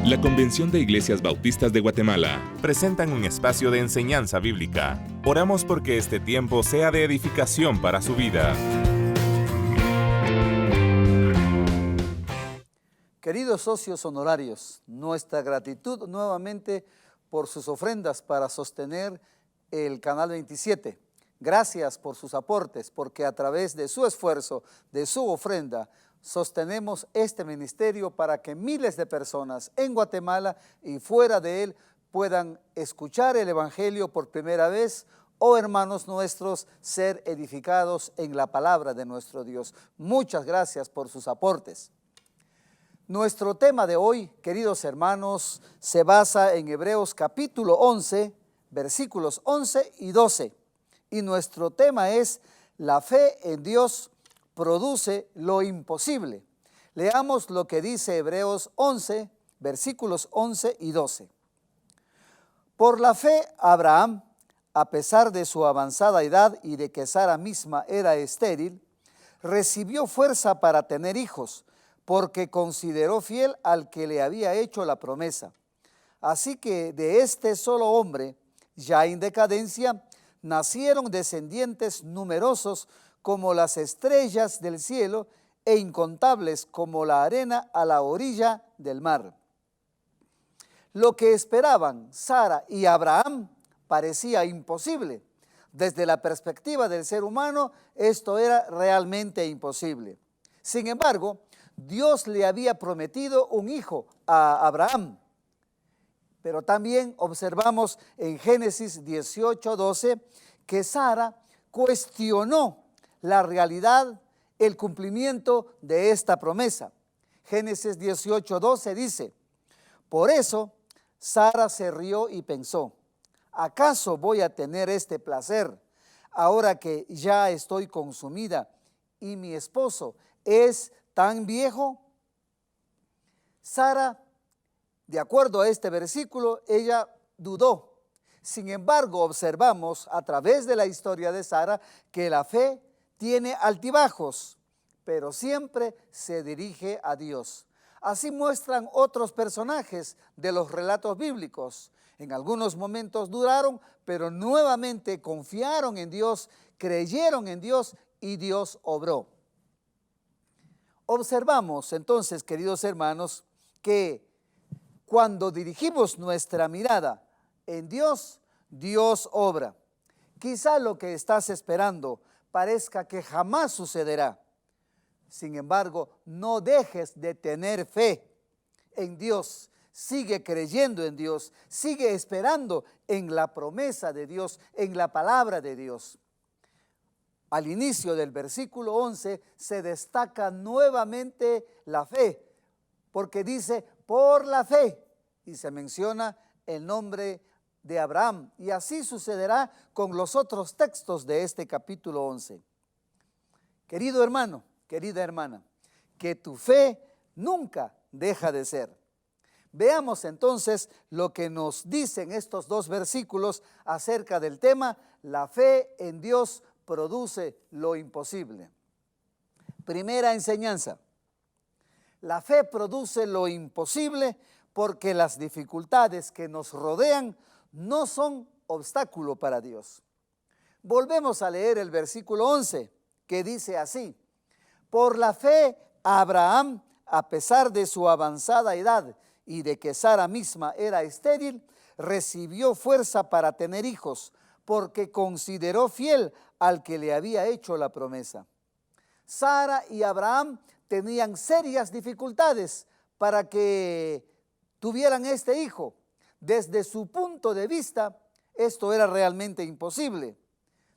La Convención de Iglesias Bautistas de Guatemala presentan un espacio de enseñanza bíblica. Oramos porque este tiempo sea de edificación para su vida. Queridos socios honorarios, nuestra gratitud nuevamente por sus ofrendas para sostener el Canal 27. Gracias por sus aportes, porque a través de su esfuerzo, de su ofrenda, sostenemos este ministerio para que miles de personas en Guatemala y fuera de él puedan escuchar el Evangelio por primera vez o, hermanos nuestros, ser edificados en la palabra de nuestro Dios. Muchas gracias por sus aportes. Nuestro tema de hoy, queridos hermanos, se basa en Hebreos capítulo 11, versículos 11 y 12. Y nuestro tema es: la fe en Dios produce lo imposible. Leamos lo que dice Hebreos 11, versículos 11 y 12. Por la fe, Abraham, a pesar de su avanzada edad y de que Sara misma era estéril, recibió fuerza para tener hijos, porque consideró fiel al que le había hecho la promesa. Así que de este solo hombre, ya en decadencia, nacieron descendientes numerosos como las estrellas del cielo e incontables como la arena a la orilla del mar. Lo que esperaban Sara y Abraham parecía imposible. Desde la perspectiva del ser humano, esto era realmente imposible. Sin embargo, Dios le había prometido un hijo a Abraham. Pero también observamos en Génesis 18:12 que Sara cuestionó la realidad, el cumplimiento de esta promesa. Génesis 18:12 dice: por eso Sara se rió y pensó: ¿acaso voy a tener este placer ahora que ya estoy consumida y mi esposo es tan viejo? Sara, de acuerdo a este versículo, ella dudó. Sin embargo, observamos a través de la historia de Sara que la fe tiene altibajos, pero siempre se dirige a Dios. Así muestran otros personajes de los relatos bíblicos. En algunos momentos dudaron, pero nuevamente confiaron en Dios, creyeron en Dios y Dios obró. Observamos entonces, queridos hermanos, que cuando dirigimos nuestra mirada en Dios, Dios obra. Quizá lo que estás esperando parezca que jamás sucederá. Sin embargo, no dejes de tener fe en Dios. Sigue creyendo en Dios, sigue esperando en la promesa de Dios, en la palabra de Dios. Al inicio del versículo 11 se destaca nuevamente la fe, porque dice por la fe, y se menciona el nombre de Abraham, y así sucederá con los otros textos de este capítulo 11. Querido hermano, querida hermana, que tu fe nunca deja de ser. Veamos entonces lo que nos dicen estos dos versículos acerca del tema: la fe en Dios produce lo imposible. Primera enseñanza: la fe produce lo imposible porque las dificultades que nos rodean no son obstáculo para Dios. Volvemos a leer el versículo 11, que dice así: por la fe, Abraham, a pesar de su avanzada edad y de que Sara misma era estéril, recibió fuerza para tener hijos, porque consideró fiel al que le había hecho la promesa. Sara y Abraham tenían serias dificultades para que tuvieran este hijo. Desde su punto de vista, esto era realmente imposible.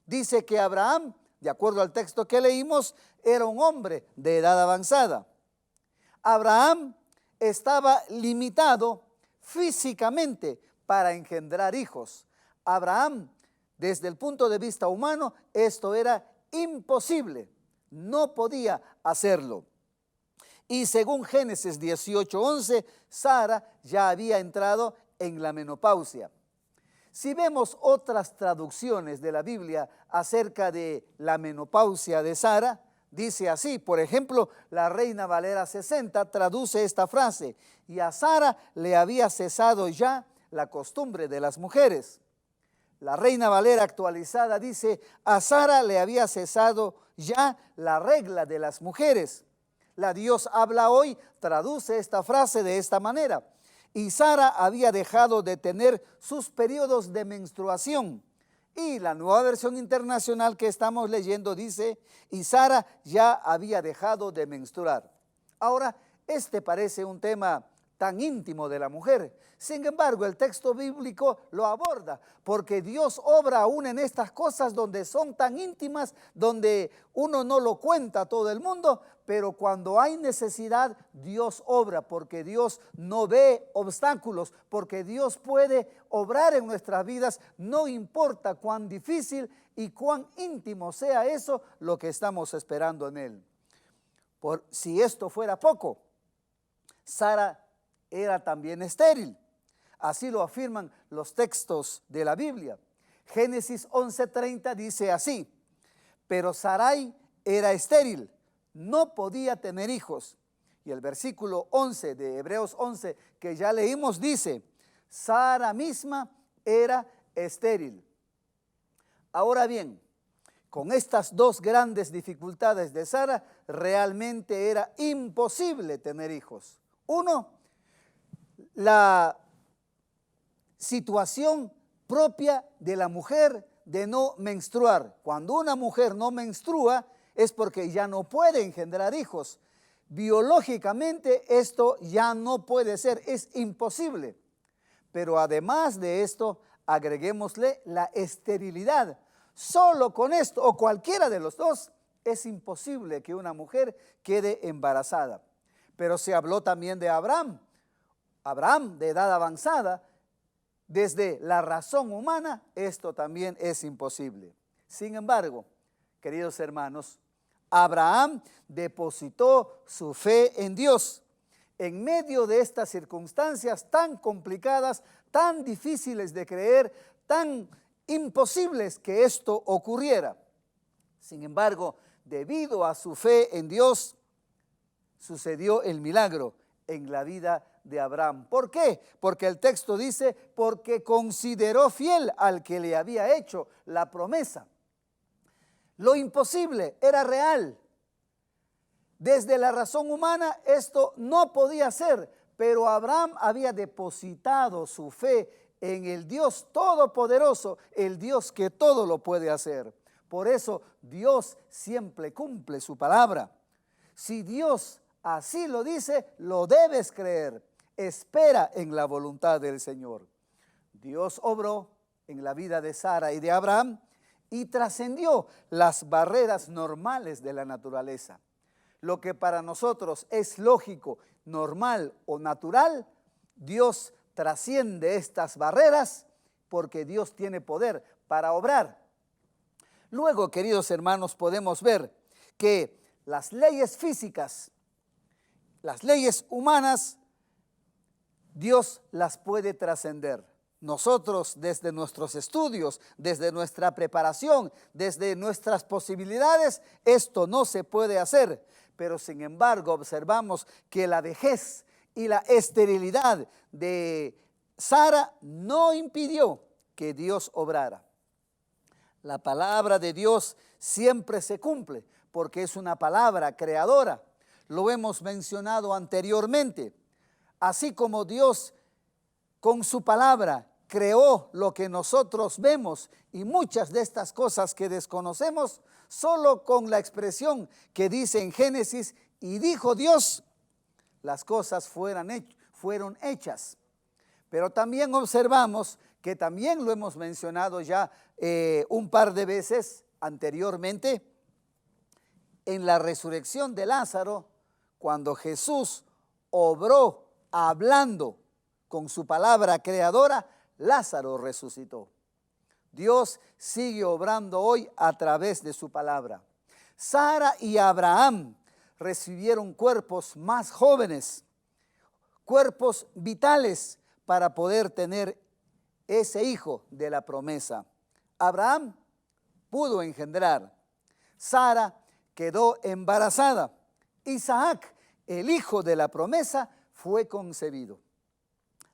Dice que Abraham, de acuerdo al texto que leímos, era un hombre de edad avanzada. Abraham estaba limitado físicamente para engendrar hijos. Abraham, desde el punto de vista humano, esto era imposible. No podía hacerlo. Y según Génesis 18:11, Sara ya había entrado en la menopausia. Si vemos otras traducciones de la Biblia acerca de la menopausia de Sara, dice así, por ejemplo, la Reina Valera 60 traduce esta frase: y a Sara le había cesado ya la costumbre de las mujeres. La Reina Valera actualizada dice: a Sara le había cesado ya la regla de las mujeres. La Dios habla hoy traduce esta frase de esta manera: y Sara había dejado de tener sus periodos de menstruación. Y la Nueva Versión Internacional que estamos leyendo dice: y Sara ya había dejado de menstruar. Ahora, este parece un tema tan íntimo de la mujer. Sin embargo, el texto bíblico lo aborda, porque Dios obra aún en estas cosas donde son tan íntimas, donde uno no lo cuenta a todo el mundo, pero cuando hay necesidad, Dios obra, porque Dios no ve obstáculos, porque Dios puede obrar en nuestras vidas, no importa cuán difícil y cuán íntimo sea eso, lo que estamos esperando en Él. Por si esto fuera poco, Sara era también estéril. Así lo afirman los textos de la Biblia. Génesis 11:30 dice así: pero Sarai era estéril, no podía tener hijos. Y el versículo 11 de Hebreos 11 que ya leímos dice: Sara misma era estéril. Ahora bien, con estas dos grandes dificultades de Sara, realmente era imposible tener hijos. Uno, la situación propia de la mujer de no menstruar. Cuando una mujer no menstrua es porque ya no puede engendrar hijos. Biológicamente esto ya no puede ser, es imposible. Pero además de esto, agreguémosle la esterilidad. Solo con esto o cualquiera de los dos es imposible que una mujer quede embarazada. Pero se habló también de Abraham. Abraham, de edad avanzada, desde la razón humana, esto también es imposible. Sin embargo, queridos hermanos, Abraham depositó su fe en Dios. En medio de estas circunstancias tan complicadas, tan difíciles de creer, tan imposibles que esto ocurriera. Sin embargo, debido a su fe en Dios, sucedió el milagro en la vida de Abraham. ¿Por qué? Porque el texto dice: porque consideró fiel al que le había hecho la promesa. Lo imposible era real. Desde la razón humana esto no podía ser, pero Abraham había depositado su fe en el Dios todopoderoso, el Dios que todo lo puede hacer. Por eso Dios siempre cumple su palabra. Si Dios así lo dice, lo debes creer. Espera en la voluntad del Señor. Dios obró en la vida de Sara y de Abraham y trascendió las barreras normales de la naturaleza. Lo que para nosotros es lógico, normal o natural, Dios trasciende estas barreras porque Dios tiene poder para obrar. Luego, queridos hermanos, podemos ver que las leyes físicas, las leyes humanas, Dios las puede trascender. Nosotros, desde nuestros estudios, desde nuestra preparación, desde nuestras posibilidades, esto no se puede hacer. Pero sin embargo observamos que la vejez y la esterilidad de Sara no impidió que Dios obrara. La palabra de Dios siempre se cumple porque es una palabra creadora. Lo hemos mencionado anteriormente. Así como Dios con su palabra creó lo que nosotros vemos y muchas de estas cosas que desconocemos, solo con la expresión que dice en Génesis: y dijo Dios, las cosas fueron hechas. Pero también observamos que también lo hemos mencionado ya un par de veces anteriormente, en la resurrección de Lázaro, cuando Jesús obró hablando con su palabra creadora, Lázaro resucitó. Dios sigue obrando hoy a través de su palabra. Sara y Abraham recibieron cuerpos más jóvenes, cuerpos vitales para poder tener ese hijo de la promesa. Abraham pudo engendrar. Sara, quedó embarazada. Isaac, el hijo de la promesa, fue concebido.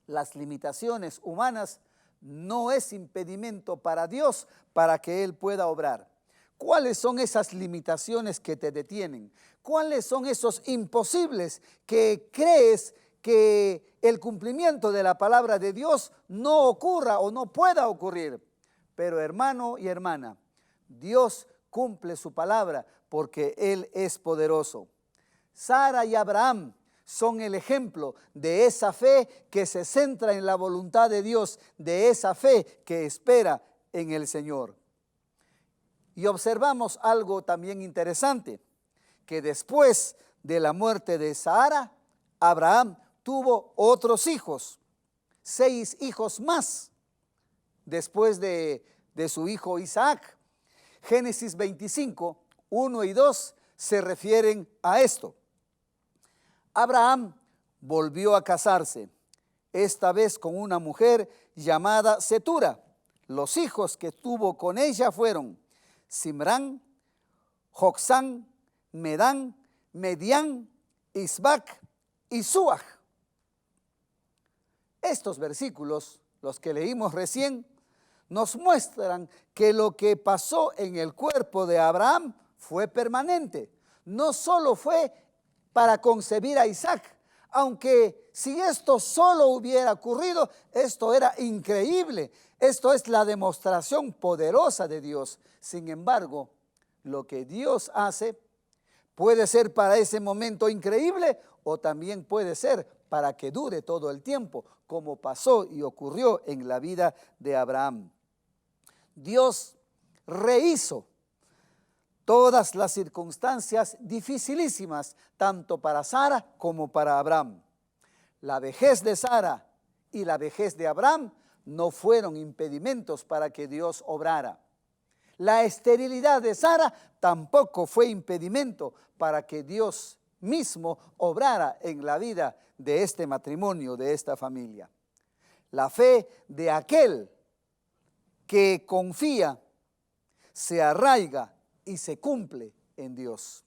Las limitaciones humanas no es impedimento para Dios para que Él pueda obrar. ¿Cuáles son esas limitaciones que te detienen? ¿Cuáles son esos imposibles que crees que el cumplimiento de la palabra de Dios no ocurra o no pueda ocurrir? Pero hermano y hermana, Dios cumple su palabra porque Él es poderoso. Sara y Abraham son el ejemplo de esa fe que se centra en la voluntad de Dios, de esa fe que espera en el Señor. Y observamos algo también interesante, que después de la muerte de Sara, Abraham tuvo otros hijos, 6 hijos más, después de su hijo Isaac. Génesis 25, 1 y 2 se refieren a esto. Abraham volvió a casarse, esta vez con una mujer llamada Cetura. Los hijos que tuvo con ella fueron Simrán, Joksán, Medán, Medián, Isbac y Suach. Estos versículos, los que leímos recién, nos muestran que lo que pasó en el cuerpo de Abraham fue permanente. No solo fue para concebir a Isaac, aunque si esto solo hubiera ocurrido, esto era increíble. Esto es la demostración poderosa de Dios. Sin embargo, lo que Dios hace puede ser para ese momento increíble o también puede ser para que dure todo el tiempo, como pasó y ocurrió en la vida de Abraham. Dios rehizo todas las circunstancias dificilísimas, tanto para Sara como para Abraham. La vejez de Sara y la vejez de Abraham no fueron impedimentos para que Dios obrara. La esterilidad de Sara tampoco fue impedimento para que Dios mismo obrara en la vida de este matrimonio, de esta familia. La fe de aquel que confía se arraiga y se cumple en Dios.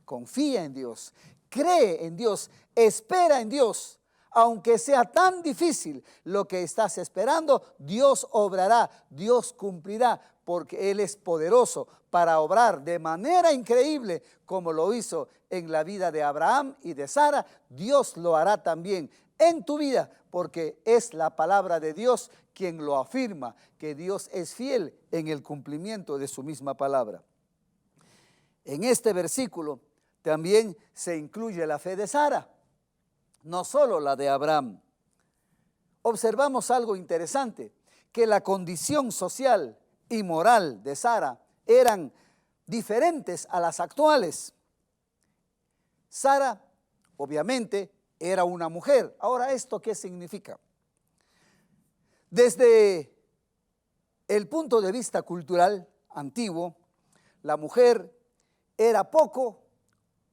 Confía en Dios, cree en Dios, espera en Dios. Aunque sea tan difícil lo que estás esperando, Dios obrará, Dios cumplirá, porque Él es poderoso para obrar de manera increíble como lo hizo en la vida de Abraham y de Sara. Dios lo hará también en tu vida, porque es la palabra de Dios quien lo afirma, que Dios es fiel en el cumplimiento de su misma palabra. En este versículo también se incluye la fe de Sara, no solo la de Abraham. Observamos algo interesante, que la condición social y moral de Sara eran diferentes a las actuales. Sara, obviamente, era una mujer. Ahora, ¿esto qué significa? Desde el punto de vista cultural antiguo, la mujer era poco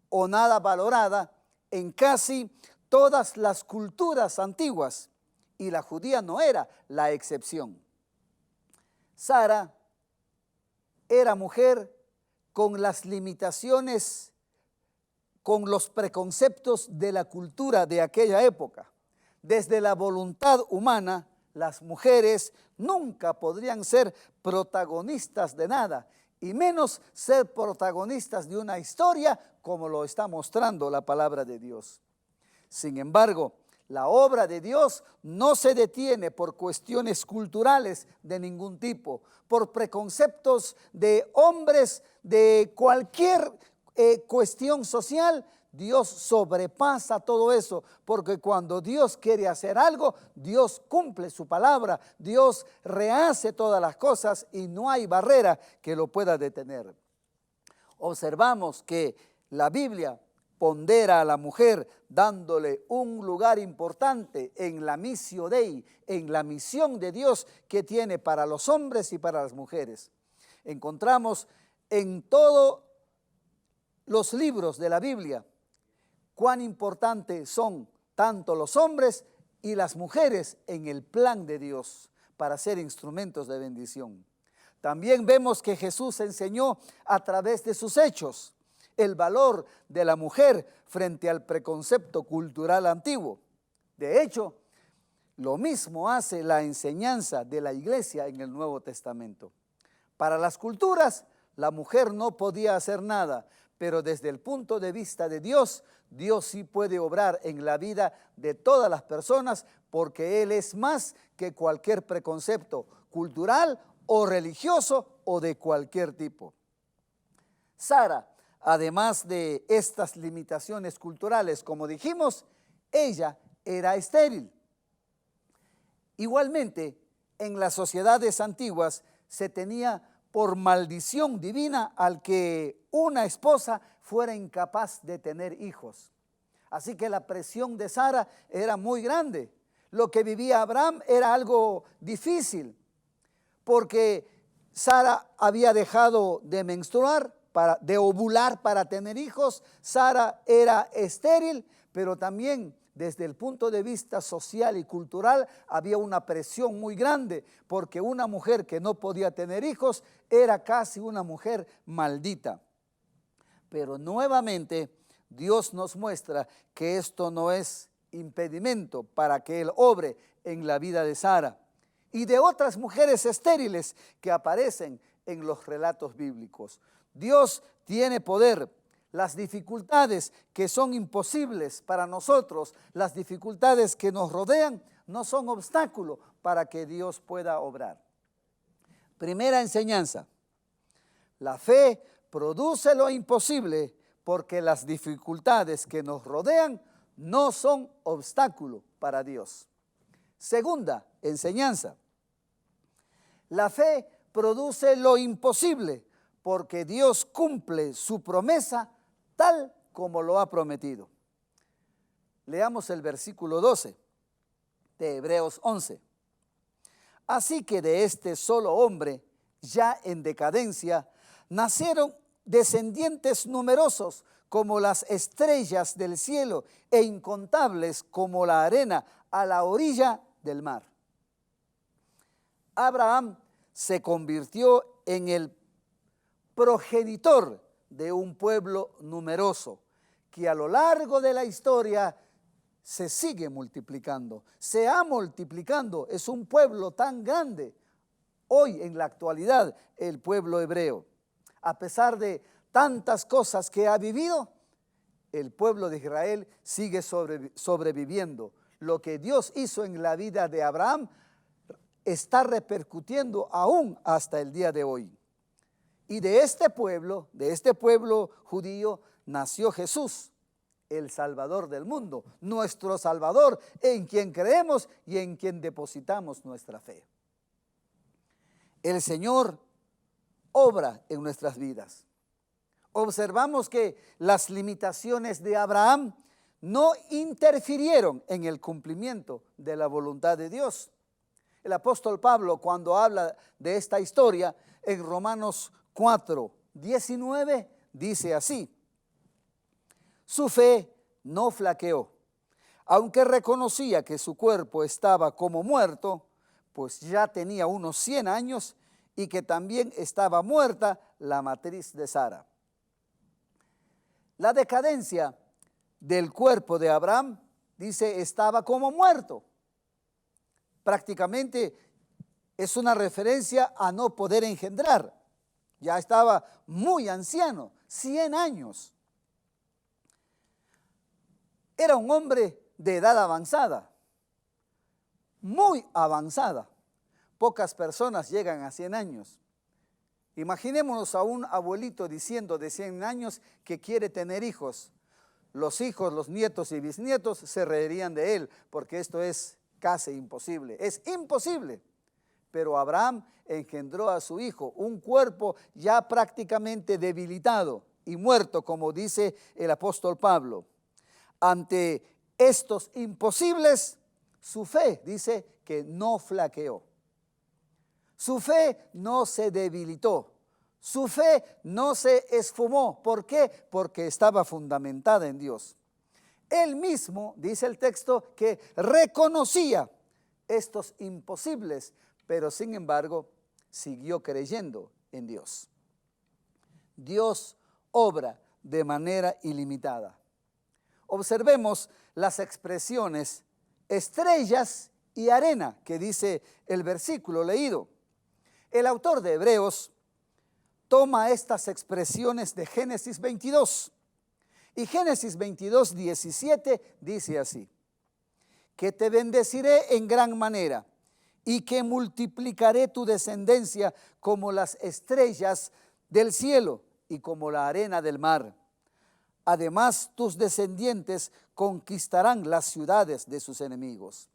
o nada valorada en casi todas las culturas antiguas, y la judía no era la excepción. Sara era mujer con las limitaciones, con los preconceptos de la cultura de aquella época. Desde la voluntad humana, las mujeres nunca podrían ser protagonistas de nada, y menos ser protagonistas de una historia como lo está mostrando la palabra de Dios. Sin embargo, la obra de Dios no se detiene por cuestiones culturales de ningún tipo, por preconceptos de hombres, de cualquier cuestión social. Dios sobrepasa todo eso, porque cuando Dios quiere hacer algo, Dios cumple su palabra, Dios rehace todas las cosas y no hay barrera que lo pueda detener. Observamos que la Biblia pondera a la mujer dándole un lugar importante en la missio Dei, en la misión de Dios que tiene para los hombres y para las mujeres. Encontramos en todos los libros de la Biblia cuán importantes son tanto los hombres y las mujeres en el plan de Dios para ser instrumentos de bendición. También vemos que Jesús enseñó a través de sus hechos. el valor de la mujer frente al preconcepto cultural antiguo. De hecho, lo mismo hace la enseñanza de la iglesia en el Nuevo Testamento. Para las culturas, la mujer no podía hacer nada, pero desde el punto de vista de Dios, Dios sí puede obrar en la vida de todas las personas porque Él es más que cualquier preconcepto cultural o religioso o de cualquier tipo. Sara, además de estas limitaciones culturales, como dijimos, ella era estéril. Igualmente, en las sociedades antiguas se tenía por maldición divina al que una esposa fuera incapaz de tener hijos. Así que la presión de Sara era muy grande. Lo que vivía Abraham era algo difícil, porque Sara había dejado de menstruar, de ovular para tener hijos. Sara era estéril, pero también desde el punto de vista social y cultural había una presión muy grande, porque una mujer que no podía tener hijos era casi una mujer maldita. Pero nuevamente Dios nos muestra que esto no es impedimento para que Él obre en la vida de Sara y de otras mujeres estériles que aparecen en los relatos bíblicos. Dios tiene poder. Las dificultades que son imposibles para nosotros, las dificultades que nos rodean, no son obstáculo para que Dios pueda obrar. Primera enseñanza: la fe produce lo imposible porque las dificultades que nos rodean no son obstáculo para Dios. Segunda enseñanza: la fe produce lo imposible porque Dios cumple su promesa tal como lo ha prometido. Leamos el versículo 12 de Hebreos 11. Así que de este solo hombre, ya en decadencia, nacieron descendientes numerosos como las estrellas del cielo e incontables como la arena a la orilla del mar. Abraham se convirtió en el progenitor de un pueblo numeroso que a lo largo de la historia se sigue multiplicando, se ha multiplicando. Es un pueblo tan grande hoy en la actualidad, el pueblo hebreo. A pesar de tantas cosas que ha vivido, el pueblo de Israel sigue sobreviviendo. Lo que Dios hizo en la vida de Abraham está repercutiendo aún hasta el día de hoy. Y de este pueblo judío, nació Jesús, el Salvador del mundo, nuestro Salvador, en quien creemos y en quien depositamos nuestra fe. El Señor obra en nuestras vidas. Observamos que las limitaciones de Abraham no interfirieron en el cumplimiento de la voluntad de Dios. El apóstol Pablo, cuando habla de esta historia, en Romanos 4:19, dice así: su fe no flaqueó, aunque reconocía que su cuerpo estaba como muerto, pues ya tenía unos 100 años, y que también estaba muerta la matriz de Sara. La decadencia del cuerpo de Abraham, dice, estaba como muerto. Prácticamente es una referencia a no poder engendrar. Ya estaba muy anciano, 100 años. Era un hombre de edad avanzada, muy avanzada. Pocas personas llegan a 100 años. Imaginémonos a un abuelito diciendo de 100 años que quiere tener hijos. Los hijos, los nietos y bisnietos se reirían de él, porque esto es casi imposible. Es imposible. Pero Abraham engendró a su hijo, un cuerpo ya prácticamente debilitado y muerto, como dice el apóstol Pablo. Ante estos imposibles, su fe dice que no flaqueó. Su fe no se debilitó. Su fe no se esfumó. ¿Por qué? Porque estaba fundamentada en Dios. Él mismo, dice el texto, que reconocía estos imposibles, pero sin embargo siguió creyendo en Dios. Dios obra de manera ilimitada. Observemos las expresiones estrellas y arena que dice el versículo leído. El autor de Hebreos toma estas expresiones de Génesis 22 y Génesis 22, 17 dice así: que te bendeciré en gran manera y que multiplicaré tu descendencia como las estrellas del cielo y como la arena del mar. Además, tus descendientes conquistarán las ciudades de sus enemigos.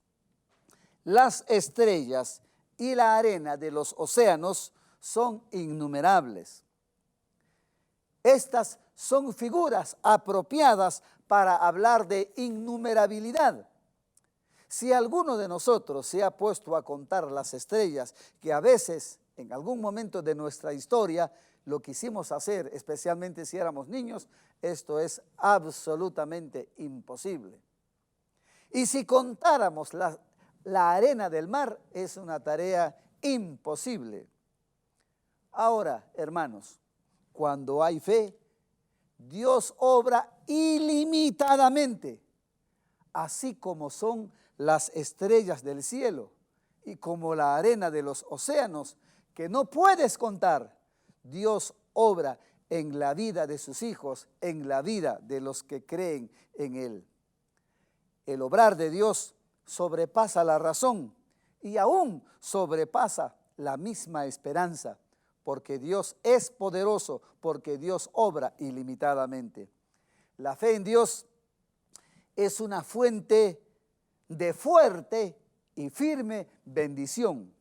Las estrellas y la arena de los océanos son innumerables. Estas son figuras apropiadas para hablar de innumerabilidad. Si alguno de nosotros se ha puesto a contar las estrellas, que a veces, en algún momento de nuestra historia, lo quisimos hacer, especialmente si éramos niños, esto es absolutamente imposible. Y si contáramos la arena del mar, es una tarea imposible. Ahora, hermanos, cuando hay fe, Dios obra ilimitadamente, así como son las estrellas del cielo y como la arena de los océanos, que no puedes contar. Dios obra en la vida de sus hijos, en la vida de los que creen en Él. El obrar de Dios sobrepasa la razón y aún sobrepasa la misma esperanza, porque Dios es poderoso, porque Dios obra ilimitadamente. La fe en Dios es una fuente de fuerte y firme bendición.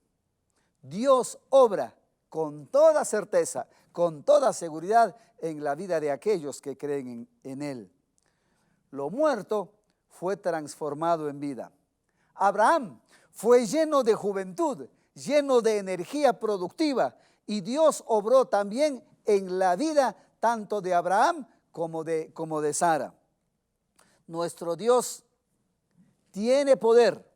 Dios obra con toda certeza, con toda seguridad en la vida de aquellos que creen en Él. Lo muerto fue transformado en vida. Abraham fue lleno de juventud, lleno de energía productiva, y Dios obró también en la vida tanto de Abraham como de Sara. Nuestro Dios tiene poder.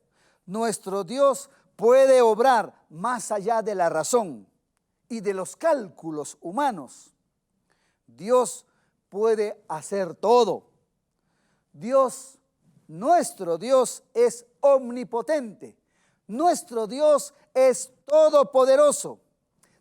Nuestro Dios puede obrar más allá de la razón y de los cálculos humanos. Dios puede hacer todo. Nuestro Dios es omnipotente. Nuestro Dios es todopoderoso.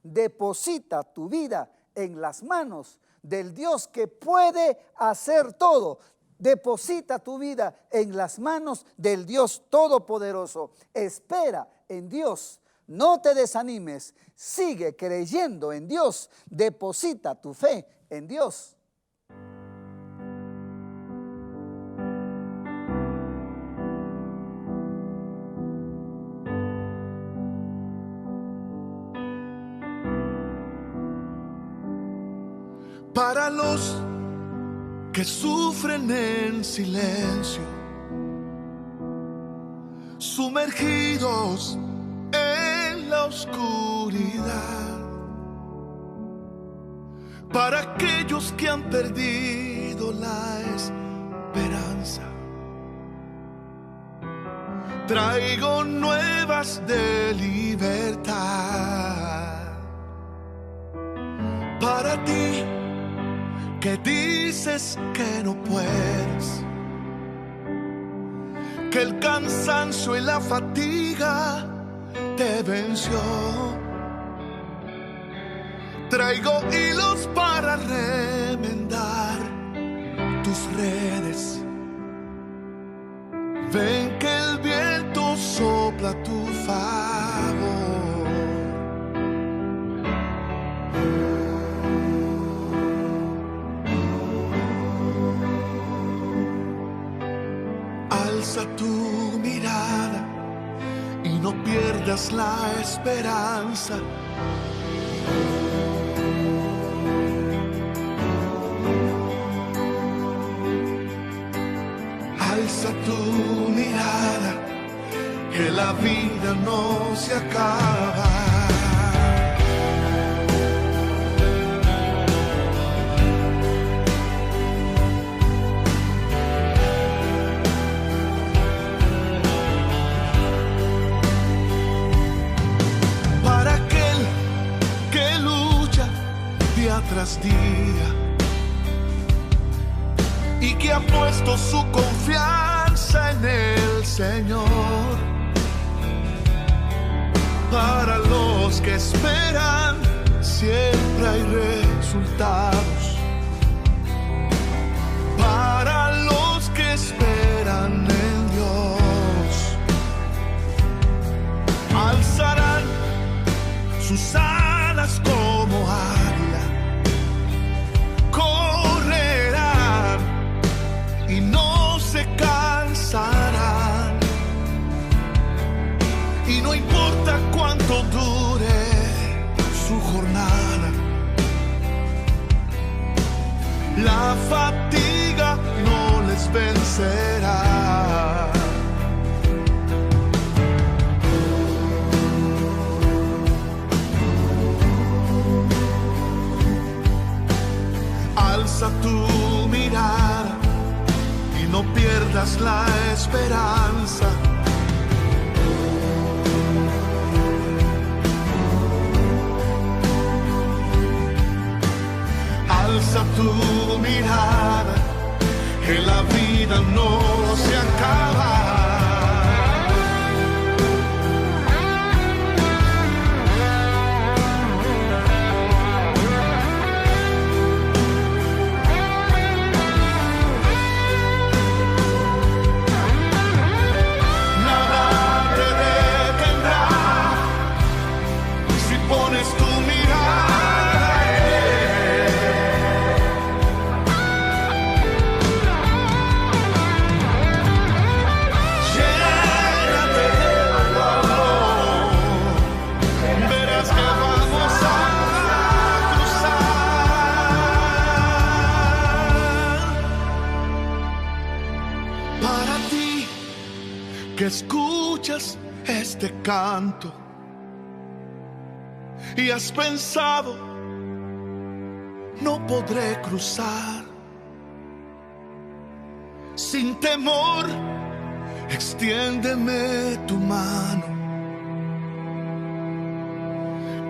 Deposita tu vida en las manos del Dios que puede hacer todo. Deposita tu vida en las manos del Dios todopoderoso. Espera en Dios. No te desanimes. Sigue creyendo en Dios. Deposita tu fe en Dios. Para los que sufren en silencio, sumergidos en la oscuridad, para aquellos que han perdido la esperanza, traigo nuevas de libertad. Para ti que dices que no puedes, que el cansancio y la fatiga te venció, traigo hilos para remendar tus redes. Ven que el viento sopla a tu favor. Alza tu mirada y no pierdas la esperanza. Alza tu mirada, que la vida no se acaba. Tras día, ha puesto su confianza en el Señor. Para los que esperan, siempre hay resultados. Para los que esperan en Dios, alzarán sus alas como águila, correrán y no se cansarán. Y no importa cuánto dure su jornada, la fatiga no les vencerá. Alza tu mirada y no pierdas la esperanza. Alza tu mirada, que la vida no se acaba. Nada te detendrá si pones tu mirada. Que escuchas este canto y has pensado, no podré cruzar. Sin temor, extiéndeme tu mano,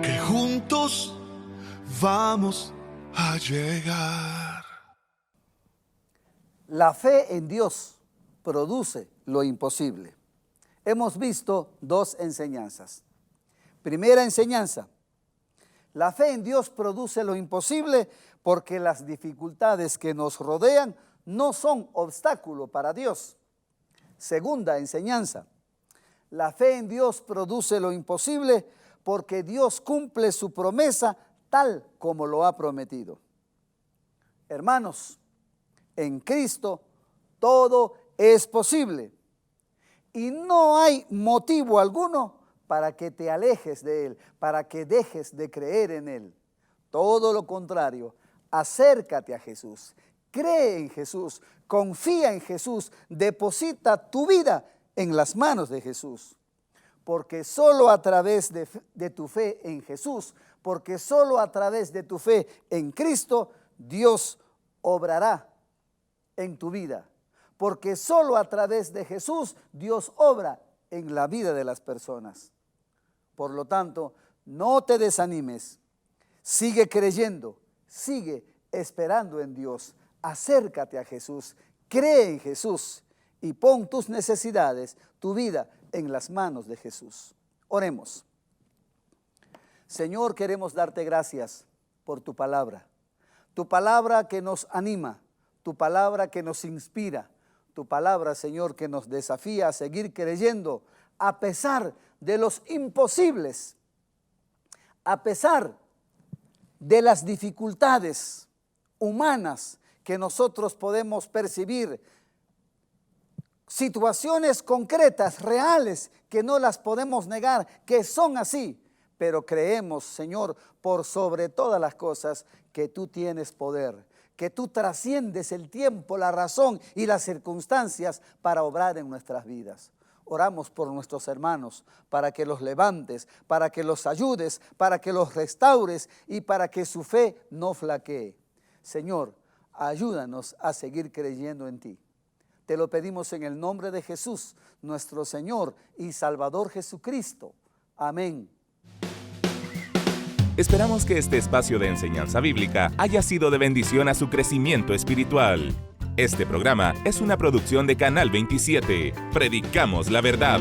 que juntos vamos a llegar. La fe en Dios produce lo imposible. Hemos visto dos enseñanzas. Primera enseñanza: la fe en Dios produce lo imposible porque las dificultades que nos rodean no son obstáculo para Dios. Segunda enseñanza: la fe en Dios produce lo imposible porque Dios cumple su promesa tal como lo ha prometido. Hermanos, en Cristo todo es posible. Y no hay motivo alguno para que te alejes de Él, para que dejes de creer en Él. Todo lo contrario, acércate a Jesús, cree en Jesús, confía en Jesús, deposita tu vida en las manos de Jesús. Porque solo a través de tu fe en Jesús, porque solo a través de tu fe en Cristo, Dios obrará en tu vida. Porque solo a través de Jesús Dios obra en la vida de las personas. Por lo tanto, no te desanimes, sigue creyendo, sigue esperando en Dios, acércate a Jesús, cree en Jesús y pon tus necesidades, tu vida en las manos de Jesús. Oremos. Señor, queremos darte gracias por tu palabra que nos anima, tu palabra que nos inspira, tu palabra, Señor, que nos desafía a seguir creyendo a pesar de los imposibles, a pesar de las dificultades humanas que nosotros podemos percibir, situaciones concretas, reales, que no las podemos negar, que son así, pero creemos, Señor, por sobre todas las cosas, que tú tienes poder, que tú trasciendes el tiempo, la razón y las circunstancias para obrar en nuestras vidas. Oramos por nuestros hermanos, para que los levantes, para que los ayudes, para que los restaures y para que su fe no flaquee. Señor, ayúdanos a seguir creyendo en ti. Te lo pedimos en el nombre de Jesús, nuestro Señor y Salvador Jesucristo. Amén. Esperamos que este espacio de enseñanza bíblica haya sido de bendición a su crecimiento espiritual. Este programa es una producción de Canal 27. Predicamos la verdad.